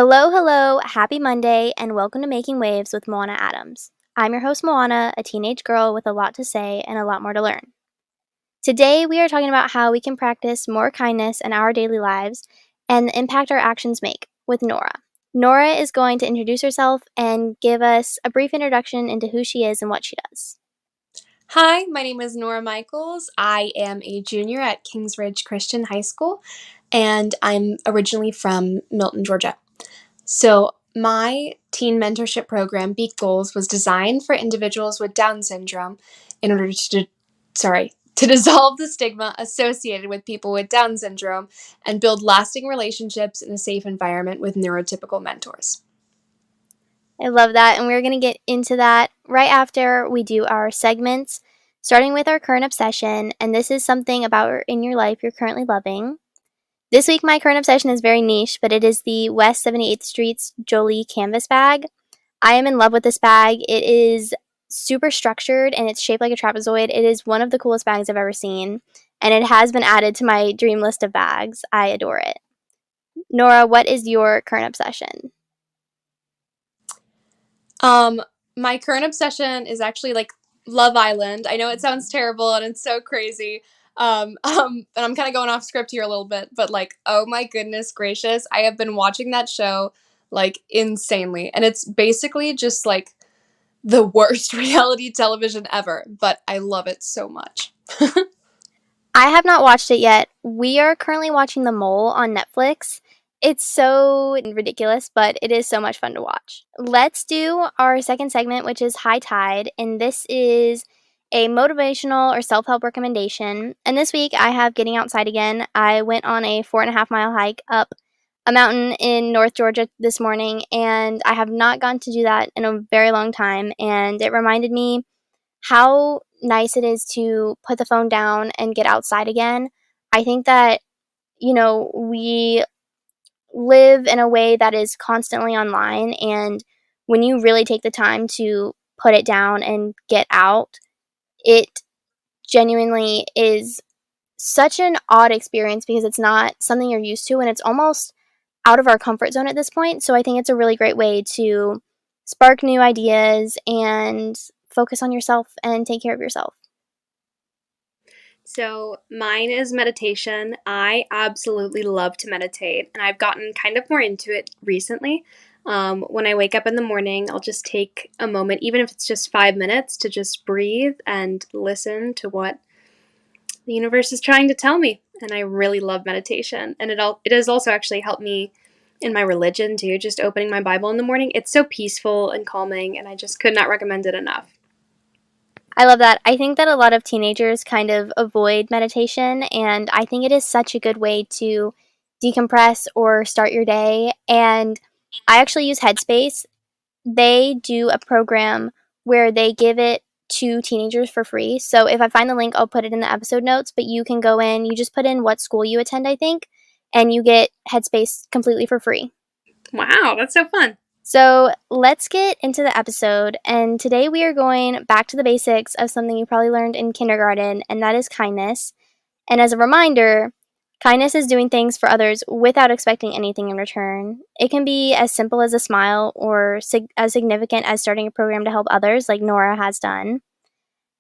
Hello, hello, happy Monday, and welcome to Making Waves with Moanna Adams. I'm your host, Moanna, a teenage girl with a lot to say and a lot more to learn. Today, we are talking about how we can practice more kindness in our daily lives and the impact our actions make with Nora. Nora is going to introduce herself and give us a brief introduction into who she is and what she does. Hi, my name is Nora Michaelis. I am a junior at Kings Ridge Christian High School, and I'm originally from Milton, Georgia. So, my teen mentorship program, bEquals, was designed for individuals with Down syndrome in order to dissolve the stigma associated with people with Down syndrome and build lasting relationships in a safe environment with neurotypical mentors. I love that, and we're going to get into that right after we do our segments, starting with our current obsession, and this is something about in your life you're currently loving. This week, my current obsession is very niche, but it is the West 78th Street's Jolie canvas bag. I am in love with this bag. It is super structured and it's shaped like a trapezoid. It is one of the coolest bags I've ever seen, and it has been added to my dream list of bags. I adore it. Nora, what is your current obsession? My current obsession is actually like Love Island. I know it sounds terrible and it's so crazy. And I'm kind of going off script here a little bit, but like, oh my goodness gracious, I have been watching that show like insanely. And it's basically just like the worst reality television ever, but I love it so much. I have not watched it yet. We are currently watching The Mole on Netflix. It's so ridiculous, but it is so much fun to watch. Let's do our second segment, which is High Tide, and this is a motivational or self help recommendation. And this week I have Getting Outside Again. I went on a 4.5 mile hike up a mountain in North Georgia this morning, and I have not gotten to do that in a very long time. And it reminded me how nice it is to put the phone down and get outside again. I think that, we live in a way that is constantly online, and when you really take the time to put it down and get out, it genuinely is such an odd experience because it's not something you're used to and it's almost out of our comfort zone at this point. So I think it's a really great way to spark new ideas and focus on yourself and take care of yourself. So, mine is meditation. I absolutely love to meditate, and I've gotten kind of more into it recently. When I wake up in the morning, I'll just take a moment, even if it's just 5 minutes, to just breathe and listen to what the universe is trying to tell me. And I really love meditation, and it has also actually helped me in my religion too. Just opening my Bible in the morning, it's so peaceful and calming, and I just could not recommend it enough. I love that. I think that a lot of teenagers kind of avoid meditation, and I think it is such a good way to decompress or start your day. And I actually use Headspace. They do a program where they give it to teenagers for free. So if I find the link, I'll put it in the episode notes, but you can go in, you just put in what school you attend, I think, and you get Headspace completely for free. Wow, that's so fun. So let's get into the episode. And today we are going back to the basics of something you probably learned in kindergarten, and that is kindness. And as a reminder, kindness is doing things for others without expecting anything in return. It can be as simple as a smile or as significant as starting a program to help others, like Nora has done.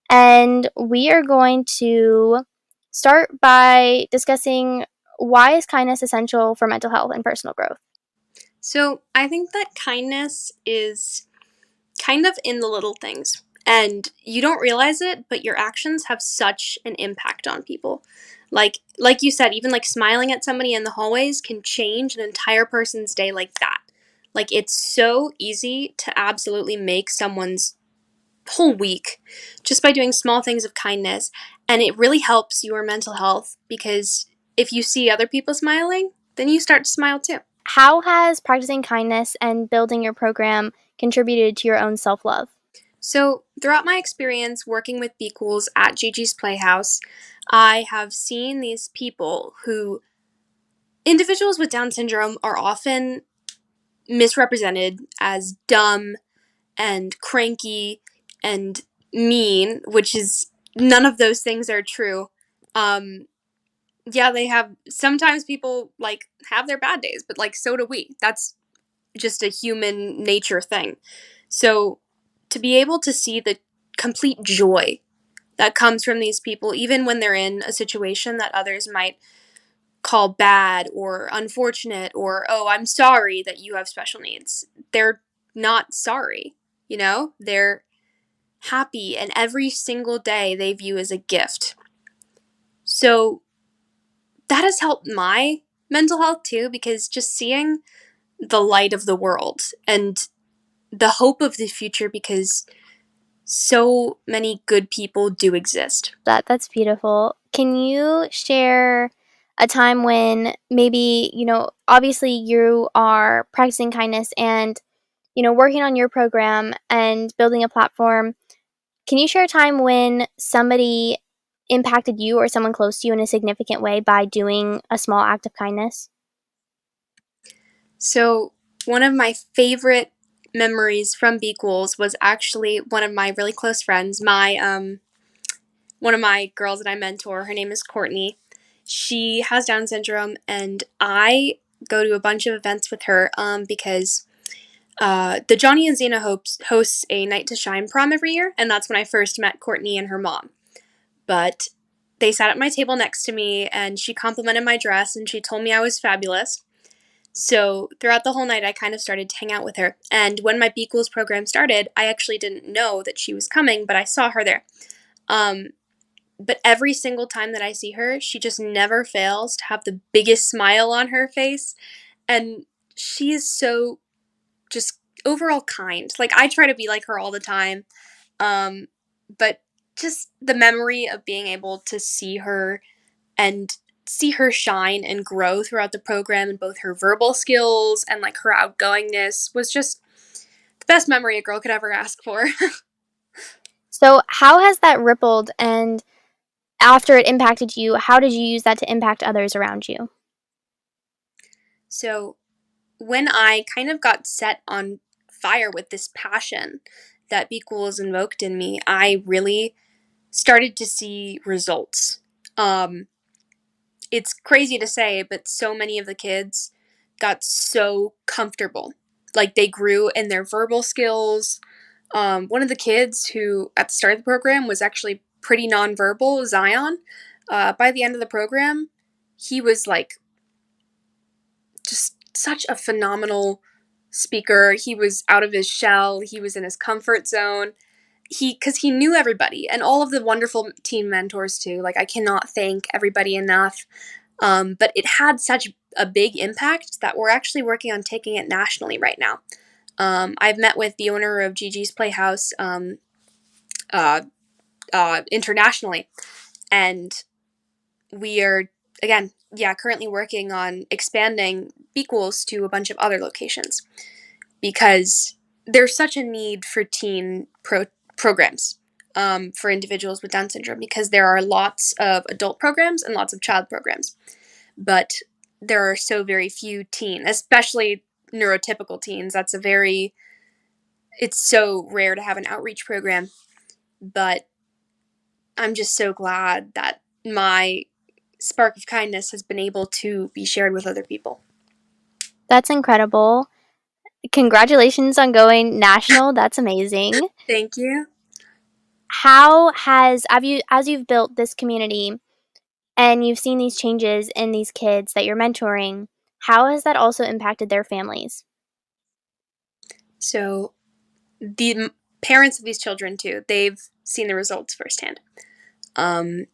And we are going to start by discussing why is kindness essential for mental health and personal growth. So I think that kindness is kind of in the little things. And you don't realize it, but your actions have such an impact on people. Like you said, even like smiling at somebody in the hallways can change an entire person's day like that. Like it's so easy to absolutely make someone's whole week just by doing small things of kindness. And it really helps your mental health because if you see other people smiling, then you start to smile too. How has practicing kindness and building your program contributed to your own self love? So, throughout my experience working with bEquals at Gigi's Playhouse, I have seen these people who, individuals with Down syndrome, are often misrepresented as dumb and cranky and mean, which is none of those things are true. Um, yeah, they have sometimes people like have their bad days, but like so do we. That's just a human nature thing. So to be able to see the complete joy that comes from these people, even when they're in a situation that others might call bad or unfortunate or, oh, I'm sorry that you have special needs. They're not sorry, you know? They're happy, and every single day they view as a gift. So that has helped my mental health too, because just seeing the light of the world and the hope of the future, because so many good people do exist. That's beautiful. Can you share a time when maybe, obviously you are practicing kindness and, working on your program and building a platform. Can you share a time when somebody impacted you or someone close to you in a significant way by doing a small act of kindness? So, one of my favorite memories from bEquals was actually one of my really close friends, my one of my girls that I mentor. Her name is Courtney. She has Down syndrome, and I go to a bunch of events with her because the Johnny and Zena hosts a Night to Shine prom every year, and that's when I first met Courtney and her mom. But they sat at my table next to me, and she complimented my dress, and she told me I was fabulous. So throughout the whole night, I kind of started to hang out with her. And when my bEquals program started, I actually didn't know that she was coming, but I saw her there. Um, but every single time that I see her, she just never fails to have the biggest smile on her face. And she is so just overall kind. Like, I try to be like her all the time. Um, but just the memory of being able to and see her shine and grow throughout the program, and both her verbal skills and like her outgoingness was just the best memory a girl could ever ask for. So, how has that rippled? And after it impacted you, how did you use that to impact others around you? So when I kind of got set on fire with this passion that bEquals invoked in me, I really started to see results. Um, it's crazy to say, but so many of the kids got so comfortable. Like, they grew in their verbal skills. One of the kids who, at the start of the program, was actually pretty nonverbal, Zion. By the end of the program, he was like just such a phenomenal speaker. He was out of his shell. He was in his comfort zone. Because he knew everybody and all of the wonderful team mentors too. Like, I cannot thank everybody enough. But it had such a big impact that we're actually working on taking it nationally right now. I've met with the owner of Gigi's Playhouse uh, internationally, and we are, again, yeah, currently working on expanding bEquals to a bunch of other locations, because there's such a need for teen programs for individuals with Down syndrome, because there are lots of adult programs and lots of child programs, but there are so very few teen, especially neurotypical teens. It's so rare to have an outreach program, but I'm just so glad that my spark of kindness has been able to be shared with other people. That's incredible. Congratulations on going national. That's amazing. Thank you. How have you, as you've built this community and you've seen these changes in these kids that you're mentoring, how has that also impacted their families? So the parents of these children too, they've seen the results firsthand. Um,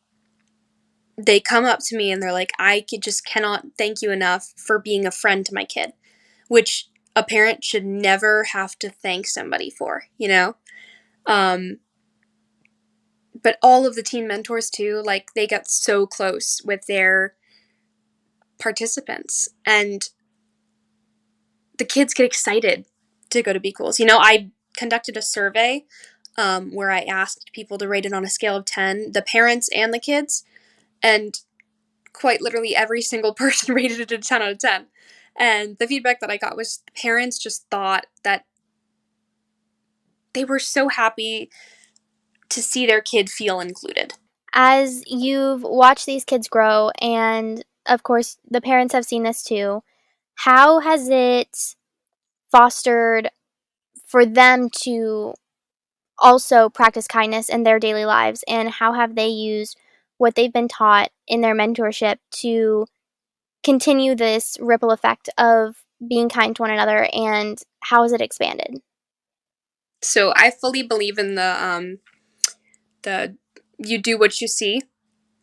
they come up to me and they're like, just cannot thank you enough for being a friend to my kid, which a parent should never have to thank somebody for, you know? Um, but all of the teen mentors too, like, they got so close with their participants, and the kids get excited to go to bEquals. I conducted a survey where I asked people to rate it on a scale of 10, the parents and the kids, and quite literally every single person rated it a 10 out of 10. And the feedback that I got was parents just thought that they were so happy to see their kid feel included. As you've watched these kids grow, and of course, the parents have seen this too, how has it fostered for them to also practice kindness in their daily lives, and how have they used what they've been taught in their mentorship to continue this ripple effect of being kind to one another, and how has it expanded? So I fully believe in the you do what you see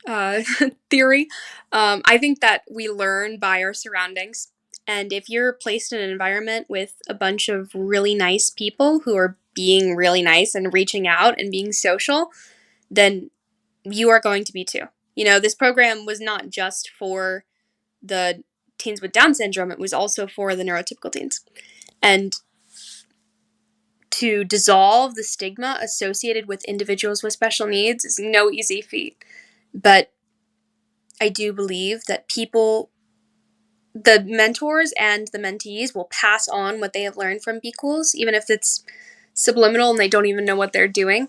uh, theory. I think that we learn by our surroundings. And if you're placed in an environment with a bunch of really nice people who are being really nice and reaching out and being social, then you are going to be too. You know, this program was not just for the teens with Down syndrome, it was also for the neurotypical teens. And to dissolve the stigma associated with individuals with special needs is no easy feat. But I do believe that the mentors and the mentees will pass on what they have learned from bEquals, even if it's subliminal and they don't even know what they're doing.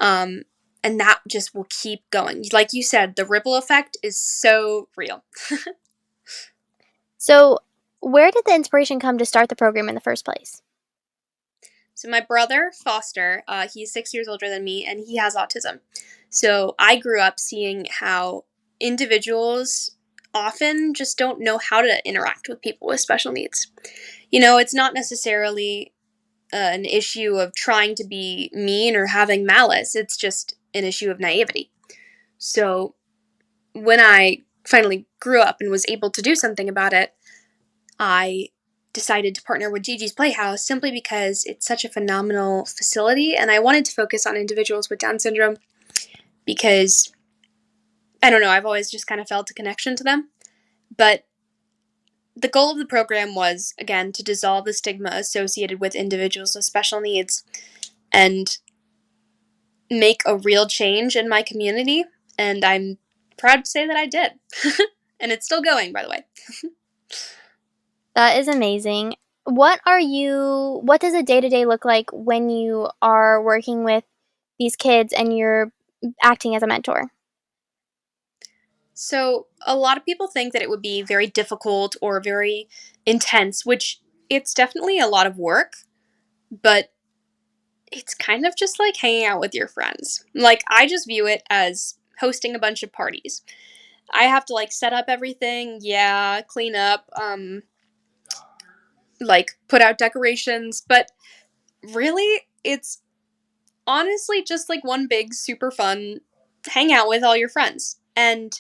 Um, and that just will keep going. Like you said, the ripple effect is so real. So, where did the inspiration come to start the program in the first place? So my brother Foster, he's 6 years older than me, and he has autism. So I grew up seeing how individuals often just don't know how to interact with people with special needs. You know, it's not necessarily an issue of trying to be mean or having malice. It's just an issue of naivety. So when I finally grew up and was able to do something about it, I decided to partner with Gigi's Playhouse simply because it's such a phenomenal facility, and I wanted to focus on individuals with Down syndrome because I don't know, I've always just kind of felt a connection to them. But the goal of the program was, again, to dissolve the stigma associated with individuals with special needs and make a real change in my community. And I'm proud to say that I did. And it's still going, by the way. That is amazing. What does a day-to-day look like when you are working with these kids and you're acting as a mentor? So, a lot of people think that it would be very difficult or very intense, which it's definitely a lot of work, but it's kind of just like hanging out with your friends. Like, I just view it as hosting a bunch of parties. I have to like set up everything, yeah, clean up, like put out decorations, but really it's honestly just like one big super fun hangout with all your friends. And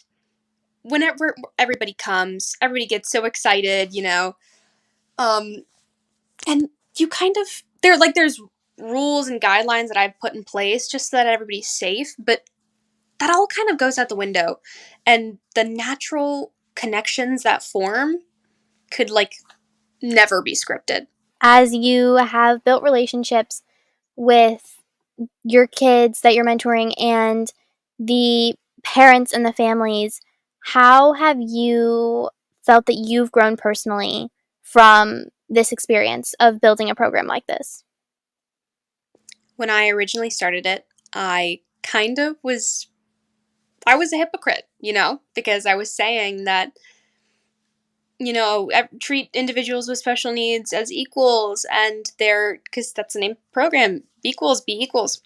whenever everybody comes, everybody gets so excited, you know. Um, and you kind of there's rules and guidelines that I've put in place just so that everybody's safe, but that all kind of goes out the window. And the natural connections that form could like never be scripted. As you have built relationships with your kids that you're mentoring and the parents and the families, how have you felt that you've grown personally from this experience of building a program like this? When I originally started it, I was a hypocrite, you know, because I was saying that, you know, treat individuals with special needs as equals, and they're, because that's the name of the program, equals, be equals.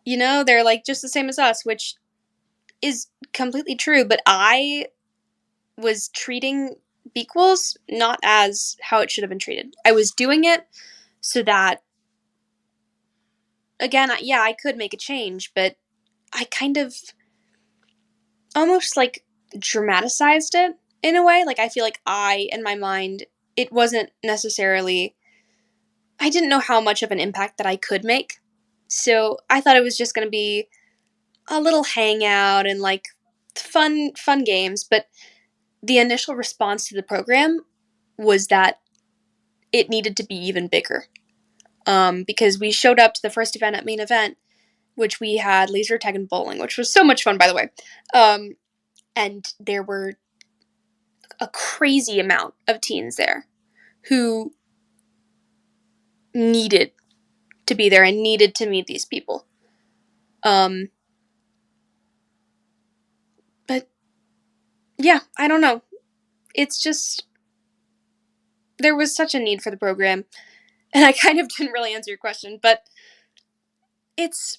You know, they're like just the same as us, which is completely true. But I was treating equals not as how it should have been treated. I was doing it so that, again, yeah, I could make a change, but I kind of almost like dramatized it in a way. Like I feel like in my mind, it wasn't necessarily, I didn't know how much of an impact that I could make. So I thought it was just going to be a little hangout and like fun games. But the initial response to the program was that it needed to be even bigger. Because we showed up to the first event at main event, which we had laser tag and bowling, which was so much fun, by the way. And there were a crazy amount of teens there who needed to be there and needed to meet these people. Um, but yeah, I don't know. It's just there was such a need for the program. And I kind of didn't really answer your question, but it's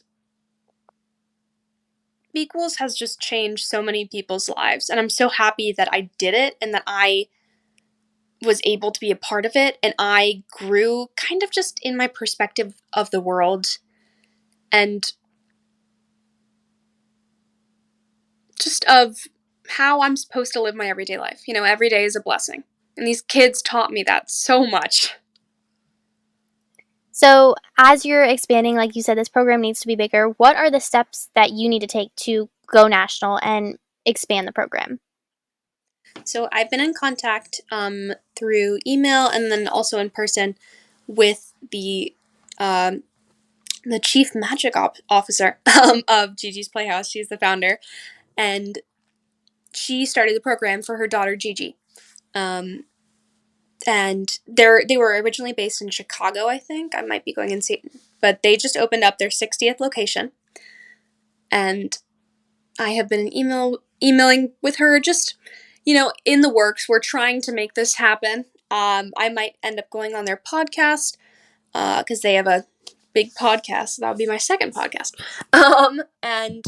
bEquals has just changed so many people's lives. And I'm so happy that I did it and that I was able to be a part of it. And I grew kind of just in my perspective of the world and just of how I'm supposed to live my everyday life. You know, every day is a blessing. And these kids taught me that so much. So, as you're expanding, like you said, this program needs to be bigger. What are the steps that you need to take to go national and expand the program? So I've been in contact through email and then also in person with um, the chief magic officer of Gigi's Playhouse. She's the founder, and she started the program for her daughter Gigi. Um, and they were originally based in Chicago, I think. I might be going insane, but they just opened up their 60th location, and I have been emailing with her, just in the works. We're trying to make this happen. I might end up going on their podcast because they have a big podcast. So that would be my second podcast. And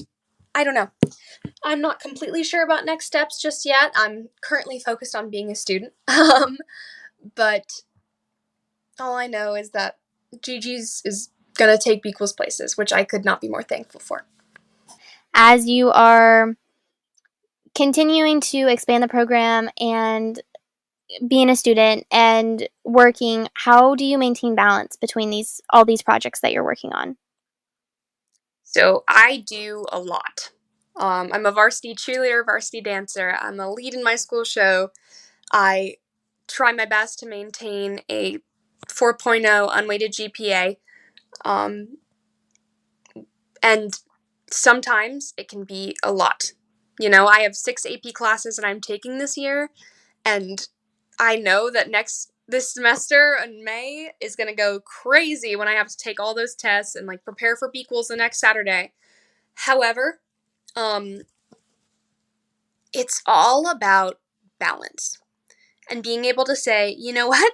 I don't know. I'm not completely sure about next steps just yet. I'm currently focused on being a student. But all I know is that Gigi's is going to take bEquals places, which I could not be more thankful for. As you are continuing to expand the program and being a student and working, how do you maintain balance between all these projects that you're working on? So I do a lot. I'm a varsity cheerleader, varsity dancer. I'm a lead in my school show. I try my best to maintain a 4.0 unweighted GPA. Um, and sometimes it can be a lot. I have 6 AP classes that I'm taking this year, and I know that this semester in May is going to go crazy when I have to take all those tests and like prepare for bEquals the next Saturday. However, um, it's all about balance and being able to say, you know what?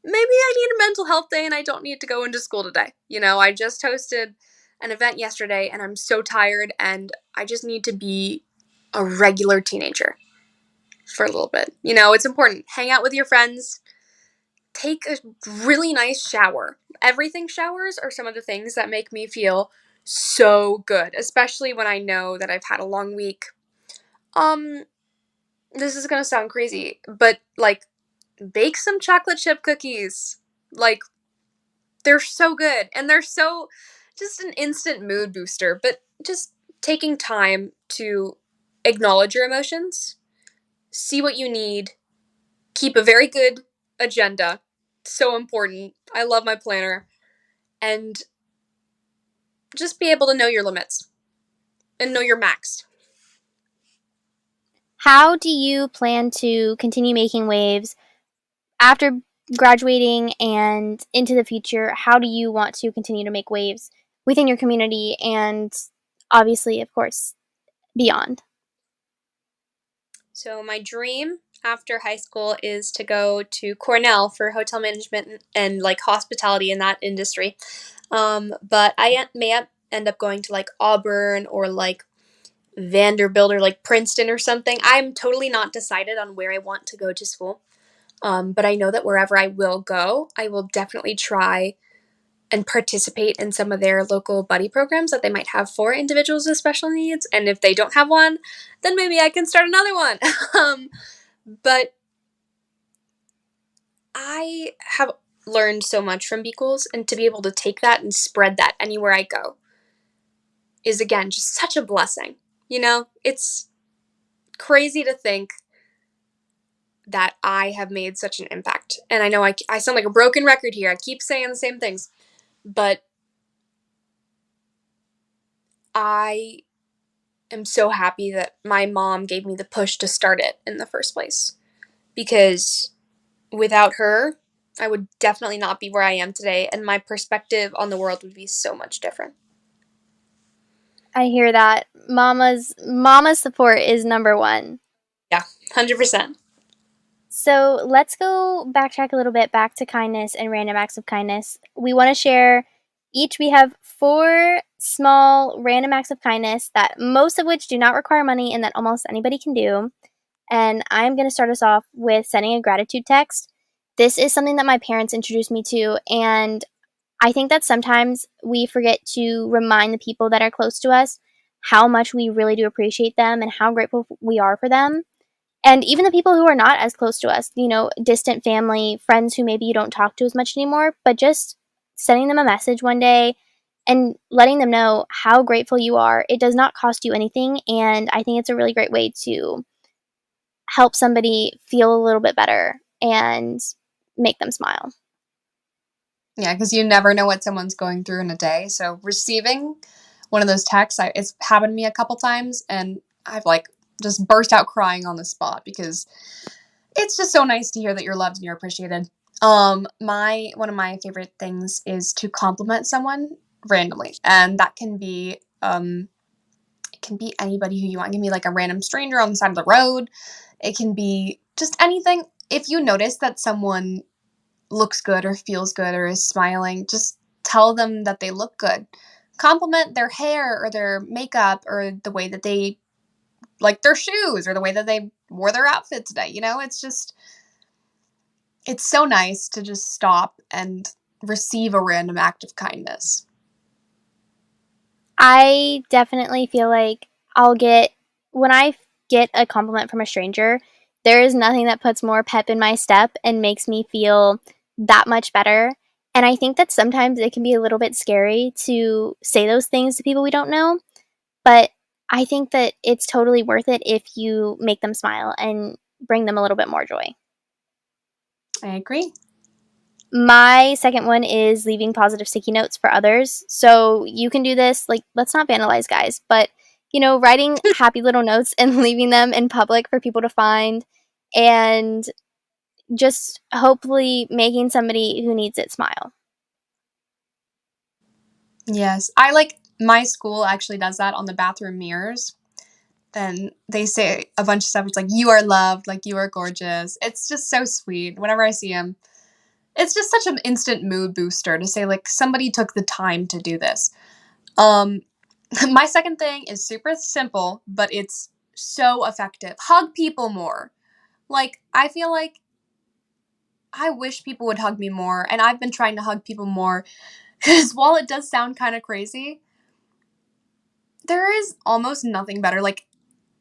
Maybe I need a mental health day and I don't need to go into school today. I just hosted an event yesterday and I'm so tired and I just need to be a regular teenager for a little bit. It's important. Hang out with your friends, take a really nice shower. Everything showers are some of the things that make me feel so good, especially when I know that I've had a long week. This is going to sound crazy, but like bake some chocolate chip cookies. Like they're so good and they're so just an instant mood booster, but just taking time to acknowledge your emotions, see what you need, keep a very good agenda. So important. I love my planner. And just be able to know your limits and know your max. How do you plan to continue making waves after graduating and into the future? How do you want to continue to make waves within your community and obviously, of course, beyond? So my dream after high school is to go to Cornell for hotel management and like hospitality in that industry. But I may end up going to like Auburn or like Vanderbilt or like Princeton or something. I'm totally not decided on where I want to go to school. But I know that wherever I will go, I will definitely try and participate in some of their local buddy programs that they might have for individuals with special needs. And if they don't have one, then maybe I can start another one. But I have learned so much from bEquals, and to be able to take that and spread that anywhere I go is, again, just such a blessing. It's crazy to think that I have made such an impact. And I know I sound like a broken record here. I keep saying the same things, but I am so happy that my mom gave me the push to start it in the first place. Because without her, I would definitely not be where I am today, and my perspective on the world would be so much different. I hear that. Mama's support is number one. Yeah, 100%. So let's go backtrack a little bit back to kindness and random acts of kindness. We want to share each, we have 4 small random acts of kindness that most of which do not require money and that almost anybody can do. And I'm going to start us off with sending a gratitude text. This is something that my parents introduced me to, and I think that sometimes we forget to remind the people that are close to us how much we really do appreciate them and how grateful we are for them. And even the people who are not as close to us, distant family, friends who maybe you don't talk to as much anymore, but just sending them a message one day and letting them know how grateful you are. It does not cost you anything. And I think it's a really great way to help somebody feel a little bit better and make them smile. Yeah, because you never know what someone's going through in a day. So receiving one of those texts, it's happened to me a couple times, and I've like just burst out crying on the spot because it's just so nice to hear that you're loved and you're appreciated. My one of my favorite things is to compliment someone randomly, and that can be it can be anybody who you want. It can be like a random stranger on the side of the road. It can be just anything. If you notice that someone looks good or feels good or is smiling, just tell them that they look good. Compliment their hair or their makeup or the way that they like their shoes or the way that they wore their outfit today. It's so nice to just stop and receive a random act of kindness. I definitely feel like when I get a compliment from a stranger, there is nothing that puts more pep in my step and makes me feel that much better. And I think that sometimes it can be a little bit scary to say those things to people we don't know, but I think that it's totally worth it if you make them smile and bring them a little bit more joy. I agree. My second one is leaving positive sticky notes for others. So you can do this, like, let's not vandalize, guys, but writing happy little notes and leaving them in public for people to find and just hopefully making somebody who needs it smile. Yes. I like my school actually does that on the bathroom mirrors. And they say a bunch of stuff. It's like, you are loved, like, you are gorgeous. It's just so sweet. Whenever I see them, it's just such an instant mood booster to say, like, somebody took the time to do this. Um, my second thing is super simple, but it's so effective. Hug people more. Like, I feel like I wish people would hug me more, and I've been trying to hug people more because while it does sound kind of crazy, there is almost nothing better. Like,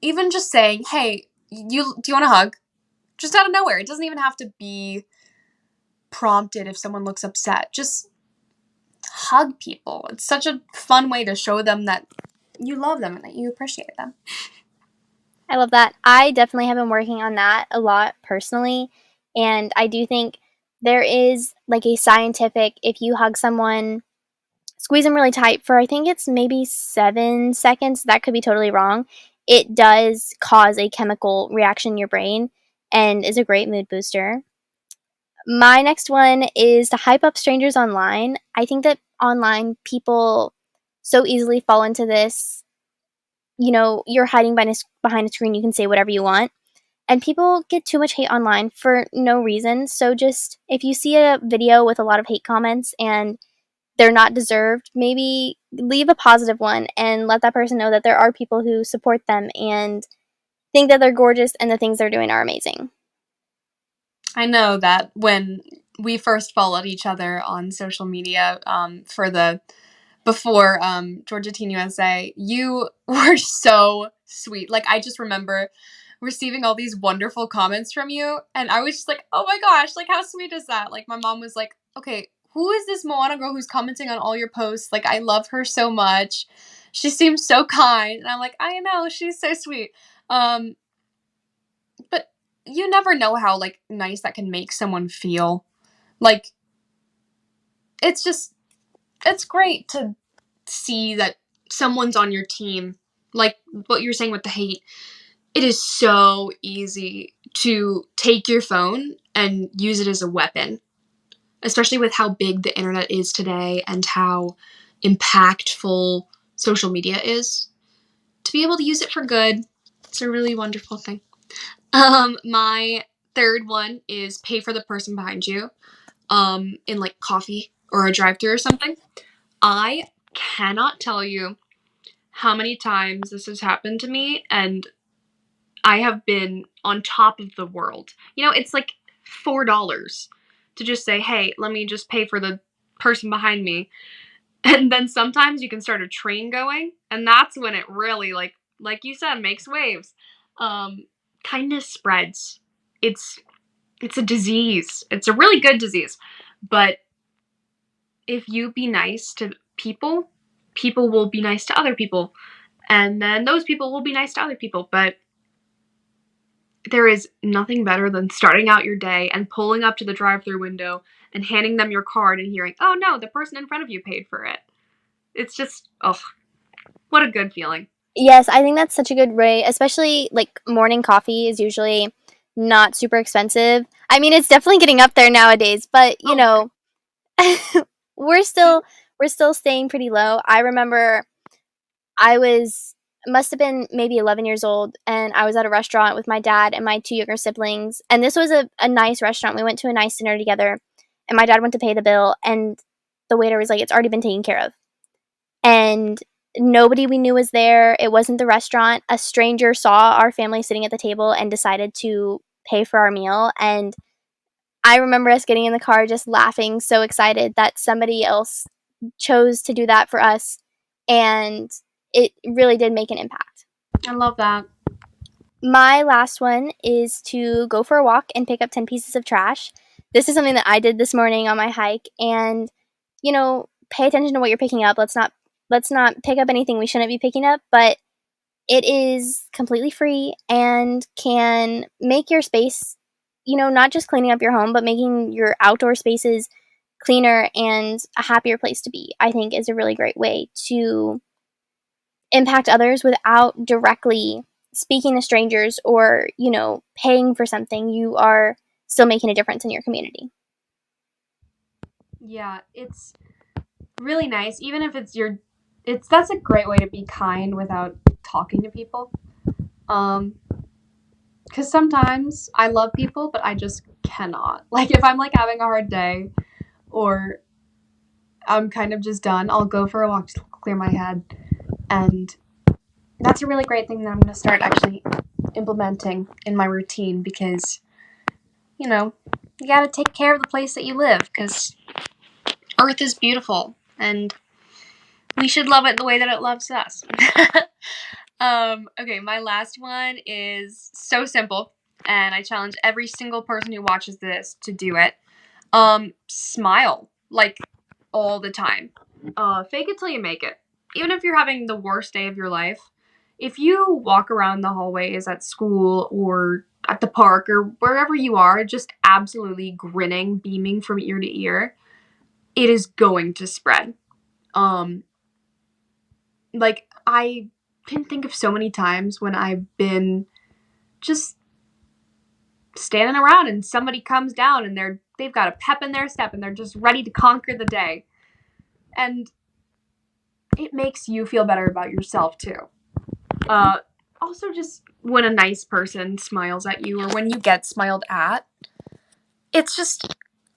even just saying, "Hey, do you want a hug?" Just out of nowhere. It doesn't even have to be prompted if someone looks upset. Just hug people. It's such a fun way to show them that you love them and that you appreciate them. I love that. I definitely have been working on that a lot personally. And I do think there is like a scientific, if you hug someone, squeeze them really tight for I think it's maybe 7 seconds. That could be totally wrong. It does cause a chemical reaction in your brain and is a great mood booster. My next one is to hype up strangers online. I think that online people so easily fall into this. You're hiding behind a screen, you can say whatever you want. And people get too much hate online for no reason. So just if you see a video with a lot of hate comments and they're not deserved, maybe leave a positive one and let that person know that there are people who support them and think that they're gorgeous and the things they're doing are amazing. I know that when we first followed each other on social media for the before Georgia Teen USA, you were so sweet. Like, I just remember receiving all these wonderful comments from you, and I was just like, oh my gosh, like, how sweet is that? Like, my mom was like, okay, who is this Moana girl who's commenting on all your posts? Like, I love her so much. She seems so kind. And I'm like, I know, she's so sweet. Um, but you never know how, like, nice that can make someone feel. Like, it's just, it's great to see that someone's on your team. Like what you're saying with the hate, it is so easy to take your phone and use it as a weapon, especially with how big the internet is today and how impactful social media is. To be able to use it for good, it's a really wonderful thing. My third one is pay for the person behind you, in like coffee or a drive-thru or something. I cannot tell you how many times this has happened to me, and I have been on top of the world. It's like $4 to just say, hey, let me just pay for the person behind me. And then sometimes you can start a train going, and that's when it really, like you said, makes waves. Kindness spreads. It's a disease. It's a really good disease. But if you be nice to people, people will be nice to other people. And then those people will be nice to other people. But there is nothing better than starting out your day and pulling up to the drive-thru window and handing them your card and hearing, oh no, the person in front of you paid for it. It's just, oh, what a good feeling. Yes, I think that's such a good way, especially like morning coffee is usually not super expensive. I mean, it's definitely getting up there nowadays, but we're still staying pretty low. I remember I must have been maybe 11 years old, and I was at a restaurant with my dad and my two younger siblings, and this was a nice restaurant. We went to a nice dinner together, and my dad went to pay the bill, and the waiter was like, "It's already been taken care of." And nobody we knew was there. It wasn't the restaurant. A stranger saw our family sitting at the table and decided to pay for our meal, and I remember us getting in the car just laughing, so excited that somebody else chose to do that for us, and it really did make an impact. I love that. My last one is to go for a walk and pick up 10 pieces of trash. This is something that I did this morning on my hike, and pay attention to what you're picking up. Let's not pick up anything we shouldn't be picking up, but it is completely free and can make your space, not just cleaning up your home, but making your outdoor spaces cleaner and a happier place to be, I think is a really great way to impact others without directly speaking to strangers or, paying for something. You are still making a difference in your community. Yeah, it's really nice. Even if that's a great way to be kind without talking to people. Because sometimes I love people, but I just cannot. Like, if I'm, like, having a hard day or I'm kind of just done, I'll go for a walk to clear my head. And that's a really great thing that I'm going to start actually implementing in my routine because, you got to take care of the place that you live because Earth is beautiful and we should love it the way that it loves us. Okay, my last one is so simple, and I challenge every single person who watches this to do it. Smile, like, all the time. Fake it till you make it. Even if you're having the worst day of your life, if you walk around the hallways at school or at the park or wherever you are, just absolutely grinning, beaming from ear to ear, it is going to spread. Like, I can think of so many times when I've been just standing around and somebody comes down and they've got a pep in their step and they're just ready to conquer the day. And it makes you feel better about yourself too. Also, just when a nice person smiles at you or when you get smiled at, it's just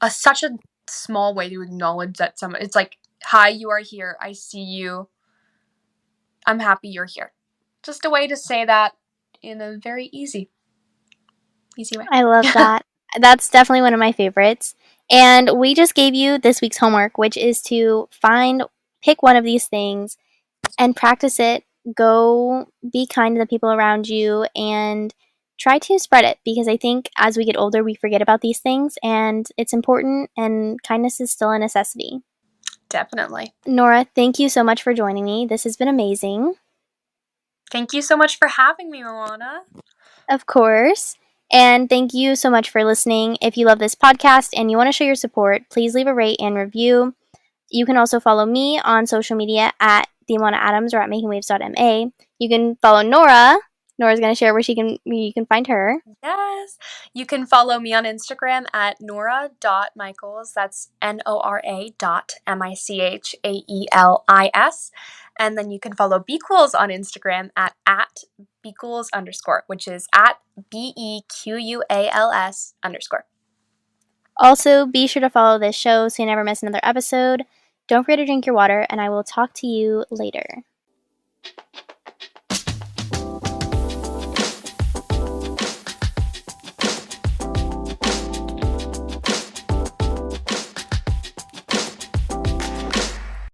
such a small way to acknowledge that it's like, hi, you are here. I see you. I'm happy you're here. Just a way to say that in a very easy way. I love that. That's definitely one of my favorites. And we just gave you this week's homework, which is to pick one of these things and practice it. Go be kind to the people around you and try to spread it, because I think as we get older, we forget about these things and it's important, and kindness is still a necessity. Definitely. Nora, thank you so much for joining me. This has been amazing. Thank you so much for having me, Moana. Of course. And thank you so much for listening. If you love this podcast and you want to show your support, please leave a rate and review. You can also follow me on social media at @moannaadams or at makingwaves.ma. You can follow Nora. Nora's going to share where you can find her. Yes. You can follow me on Instagram at nora.michaelis. That's Nora.michaelis. And then you can follow bEquals on Instagram at bEquals_, which is at bEquals_. Also, be sure to follow this show so you never miss another episode. Don't forget to drink your water, and I will talk to you later.